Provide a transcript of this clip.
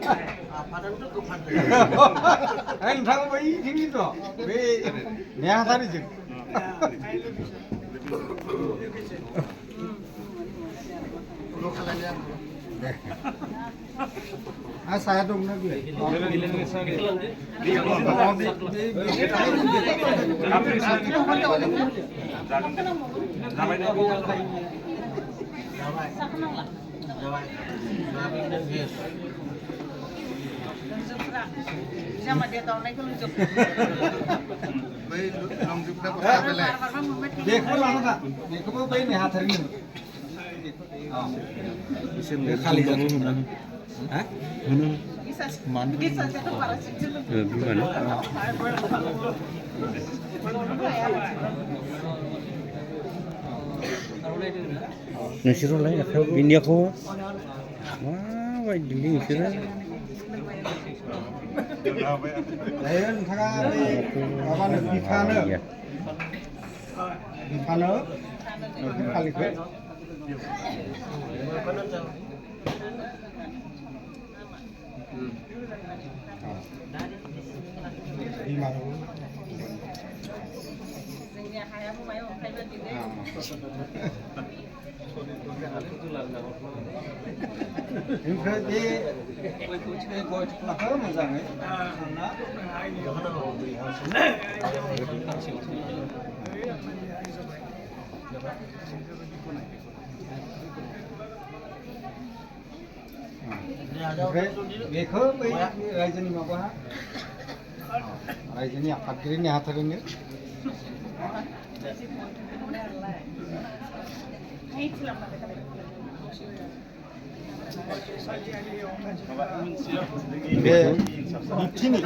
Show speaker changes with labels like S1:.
S1: आफादान तो गोफान
S2: नोंथाङा बै थिंनिथ' बे नेहाथारिजों saya dong lagi.
S1: Sama dia tahun naik lucu.
S2: Dekho lama tak? Dekho mau bayi nehathari ni. खाली हाँ
S1: Bisa satu para sejauh.
S3: gimana? Nasiru lain aku bini aku. Wah, wajib nasiru.
S2: lain thằng apa nih bifana kali ke Infra di apa mazangnya? Bekho बै रायजोनि माबा रायजोनि आफादगिरि नेहाथारिनो बे बिथिनि